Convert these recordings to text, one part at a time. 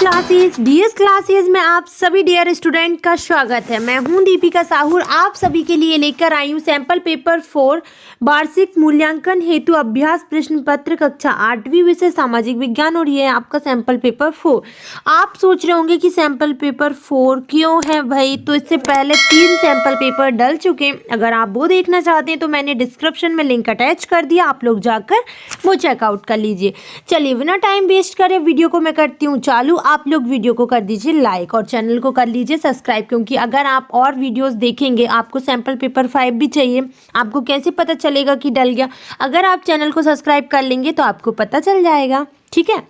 DS classes में आप सभी डियर स्टूडेंट का स्वागत है। मैं हूं दीपिका साहू, आप सभी के लिए लेकर आई हूं सैंपल पेपर 4 वार्षिक मूल्यांकन हेतु अभ्यास प्रश्न पत्र कक्षा 8वीं विषय सामाजिक विज्ञान, और ये है आपका सैंपल पेपर 4। आप सोच रहे होंगे कि सैंपल पेपर 4 क्यों है भाई, तो इससे पहले 3 सैंपल पेपर डल चुके। अगर आप वो देखना चाहते हैं तो मैंने डिस्क्रिप्शन में लिंक अटैच कर दिया, आप लोग जाकर वो चेकआउट कर लीजिए। चलिए बिना टाइम वेस्ट करे वीडियो को मैं करती हूँ चालू। आप लोग वीडियो को कर दीजिए लाइक और चैनल को कर लीजिए सब्सक्राइब, क्योंकि अगर आप और वीडियोस देखेंगे, आपको सैंपल पेपर 5 भी चाहिए, आपको कैसे पता चलेगा कि डल गया? अगर आप चैनल को सब्सक्राइब कर लेंगे तो आपको पता चल जाएगा, ठीक है।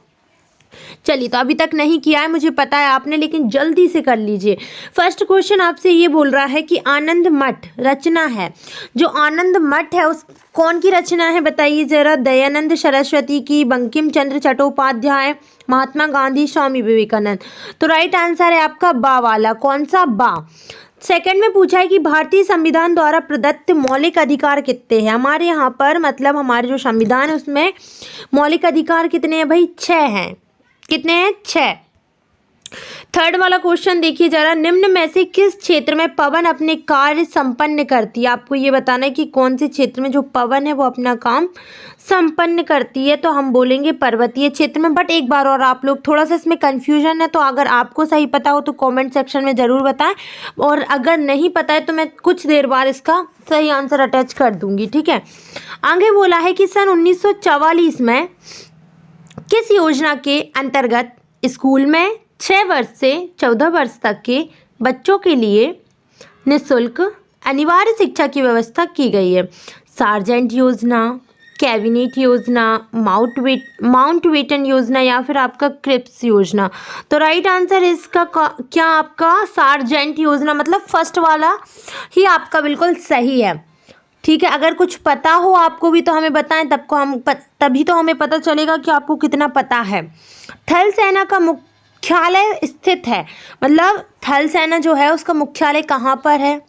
चलिए, तो अभी तक नहीं किया है मुझे पता है आपने, लेकिन जल्दी से कर लीजिए। फर्स्ट क्वेश्चन आपसे ये बोल रहा है कि आनंद मठ रचना है। जो आनंद मठ है उस कौन की रचना है बताइए जरा? दयानंद सरस्वती की, बंकिम चंद्र चट्टोपाध्याय, महात्मा गांधी, स्वामी विवेकानंद। तो राइट आंसर है आपका बा वाला। कौन सा? बा। सेकंड में पूछा है कि भारतीय संविधान द्वारा प्रदत्त मौलिक अधिकार कितने हैं? हमारे यहाँ पर मतलब हमारे जो संविधान है उसमें मौलिक अधिकार कितने हैं भाई? 6 हैं। कितने हैं? 6। थर्ड वाला क्वेश्चन देखिए जरा, निम्न में से किस क्षेत्र में पवन अपने कार्य संपन्न करती है? आपको ये बताना है कि कौन से क्षेत्र में जो पवन है वो अपना काम संपन्न करती है। तो हम बोलेंगे पर्वतीय क्षेत्र में। बट एक बार और आप लोग, थोड़ा सा इसमें कंफ्यूजन है, तो अगर आपको सही पता हो तो कमेंट सेक्शन में ज़रूर बताएं, और अगर नहीं पता है तो मैं कुछ देर बाद इसका सही आंसर अटैच कर दूंगी, ठीक है। आगे बोला है कि सन 1944 में किस योजना के अंतर्गत स्कूल में 6 वर्ष से 14 वर्ष तक के बच्चों के लिए निःशुल्क अनिवार्य शिक्षा की व्यवस्था की गई है? सार्जेंट योजना, कैबिनेट योजना, माउंटबेटन योजना, या फिर आपका क्रिप्स योजना? तो राइट आंसर इसका क्या आपका सार्जेंट योजना, मतलब फर्स्ट वाला ही आपका बिल्कुल सही है, ठीक है। अगर कुछ पता हो आपको भी तो हमें बताएं, तभी तो हमें पता चलेगा कि आपको कितना पता है। थल सेना का मुख्यालय स्थित है, मतलब थल सेना जो है उसका मुख्यालय कहाँ पर है?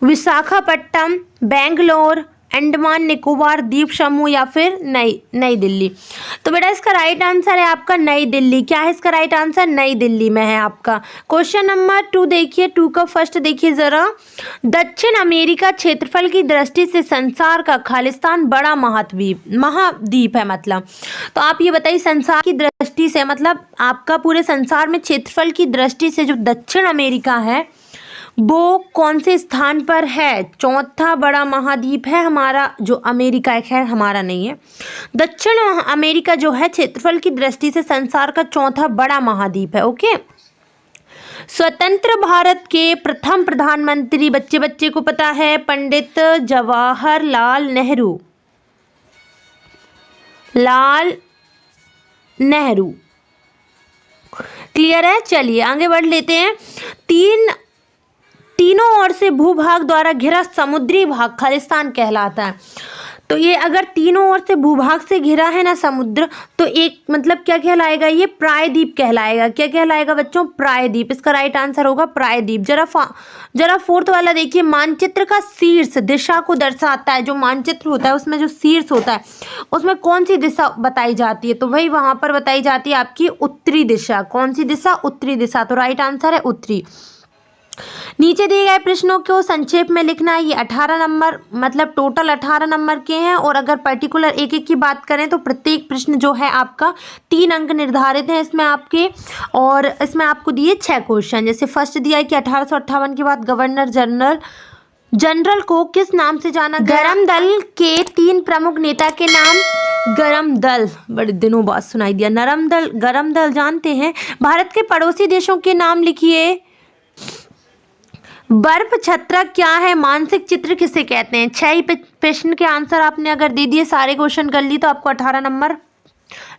विशाखापट्टनम, बेंगलोर, अंडमान निकोबार द्वीप समूह, या फिर नई दिल्ली? तो बेटा इसका राइट आंसर है आपका नई दिल्ली। क्या है इसका राइट आंसर? नई दिल्ली में है आपका। क्वेश्चन नंबर 2 देखिए, 2 का फर्स्ट देखिए जरा, दक्षिण अमेरिका क्षेत्रफल की दृष्टि से संसार का खालिस्तान बड़ा महाद्वीप है मतलब। तो आप ये बताइए, संसार की दृष्टि से मतलब आपका पूरे संसार में क्षेत्रफल की दृष्टि से जो दक्षिण अमेरिका है वो कौन से स्थान पर है? चौथा बड़ा महाद्वीप है हमारा जो अमेरिका है, हमारा नहीं है। दक्षिण अमेरिका जो है क्षेत्रफल की दृष्टि से संसार का चौथा बड़ा महाद्वीप है, ओके। स्वतंत्र भारत के प्रथम प्रधानमंत्री, बच्चे को पता है, पंडित जवाहरलाल नेहरू। क्लियर है? चलिए आगे बढ़ लेते हैं। तीनों ओर से भूभाग द्वारा घिरा समुद्री भाग खालिस्तान कहलाता है। तो ये अगर तीनों ओर से भूभाग से घिरा है ना समुद्र, तो एक मतलब क्या कहलाएगा? ये प्रायद्वीप कहलाएगा। क्या कहलाएगा बच्चों? प्रायद्वीप। इसका राइट आंसर होगा प्रायद्वीप। जरा फोर्थ वाला देखिए, मानचित्र का शीर्ष दिशा को दर्शाता है। जो मानचित्र होता है उसमें जो शीर्ष होता है उसमें कौन सी दिशा बताई जाती है? तो भाई वहां पर बताई जाती है आपकी उत्तरी दिशा। कौन सी दिशा? उत्तरी दिशा। तो राइट आंसर है उत्तरी। नीचे दिए गए प्रश्नों को संक्षेप में लिखना है। ये 18 नंबर मतलब टोटल 18 नंबर के हैं, और अगर पर्टिकुलर एक की बात करें तो प्रत्येक प्रश्न जो है आपका 3 अंक निर्धारित हैं इसमें आपके, और इसमें आपको दिए 6 क्वेश्चन। जैसे फर्स्ट दिया है कि 1858 के बाद गवर्नर जनरल को किस नाम से जाना गया? गरम दल के 3 प्रमुख नेता के नाम। गरम दल बड़े दिनों बाद सुनाई दिया। गरम दल जानते हैं। भारत के पड़ोसी देशों के नाम लिखिए। बर्फ छत्र क्या है? मानसिक चित्र किसे कहते हैं? 6 प्रश्न के आंसर आपने अगर दे दिए, सारे क्वेश्चन कर ली, तो आपको 18 नंबर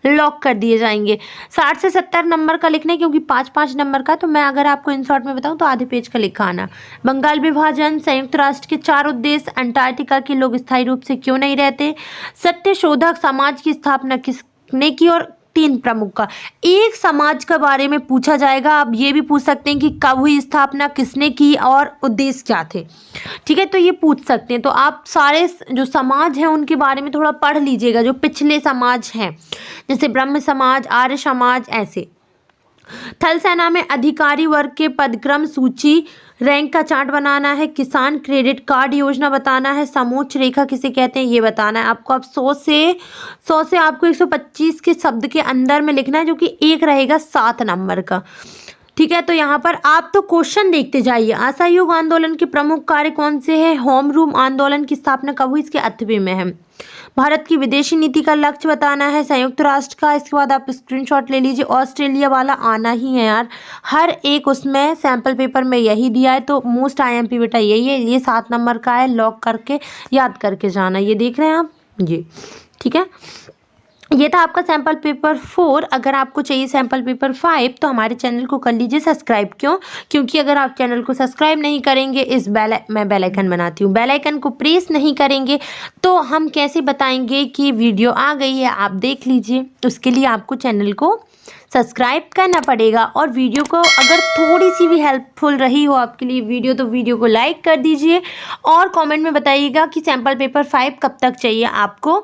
लॉक कर दिए जाएंगे। 60 से 70 नंबर का लिखना है, क्योंकि 5-5 नंबर का। तो मैं अगर आपको इन शॉर्ट में बताऊं तो आधे पेज का लिखा आना। बंगाल विभाजन, संयुक्त राष्ट्र के 4 उद्देश्य, अंटार्कटिका के लोग स्थायी रूप से क्यों नहीं रहते, सत्य शोधक समाज की स्थापना किसने की, और 3 प्रमुख का। एक समाज के बारे में पूछा जाएगा। आप ये भी पूछ सकते हैं कि कब हुई स्थापना, किसने की, और उद्देश्य क्या थे, ठीक है। तो ये पूछ सकते हैं। तो आप सारे जो समाज हैं उनके बारे में थोड़ा पढ़ लीजिएगा, जो पिछले समाज हैं, जैसे ब्रह्म समाज, आर्य समाज, ऐसे। थल सेना में अधिकारी वर्ग के पदक्रम सूची, रैंक का चार्ट बनाना है, किसान क्रेडिट कार्ड योजना बताना है, समोच्च रेखा किसे कहते हैं ये बताना है आपको। अब 100 से आपको 125 के शब्द के अंदर में लिखना है, जो कि एक रहेगा 7 नंबर का। ठीक है, तो यहाँ पर आप तो क्वेश्चन देखते जाइए। असहयोग आंदोलन के प्रमुख कार्य कौन से हैं? होम रूल आंदोलन की स्थापना कब हुई? इसके 8वें में है। भारत की विदेशी नीति का लक्ष्य बताना है, संयुक्त राष्ट्र का। इसके बाद आप स्क्रीनशॉट ले लीजिए। ऑस्ट्रेलिया वाला आना ही है यार, हर एक उसमें सैम्पल पेपर में यही दिया है, तो मोस्ट IMP बेटा यही है। ये 7 नंबर का है, लॉक करके याद करके जाना। ये देख रहे हैं आप जी, ठीक है। ये था आपका सैम्पल पेपर 4। अगर आपको चाहिए सैम्पल पेपर 5 तो हमारे चैनल को कर लीजिए सब्सक्राइब। क्यों? क्योंकि अगर आप चैनल को सब्सक्राइब नहीं करेंगे, मैं बेल आइकन बनाती हूँ, बेल आइकन को प्रेस नहीं करेंगे तो हम कैसे बताएंगे कि वीडियो आ गई है। आप देख लीजिए, उसके लिए आपको चैनल को सब्सक्राइब करना पड़ेगा। और वीडियो को अगर थोड़ी सी भी हेल्पफुल रही हो आपके लिए वीडियो, तो वीडियो को लाइक कर दीजिए और कमेंट में बताइएगा कि सैम्पल पेपर 5 कब तक चाहिए आपको,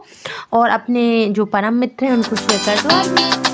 और अपने जो परम मित्र हैं उनको शेयर कर दो।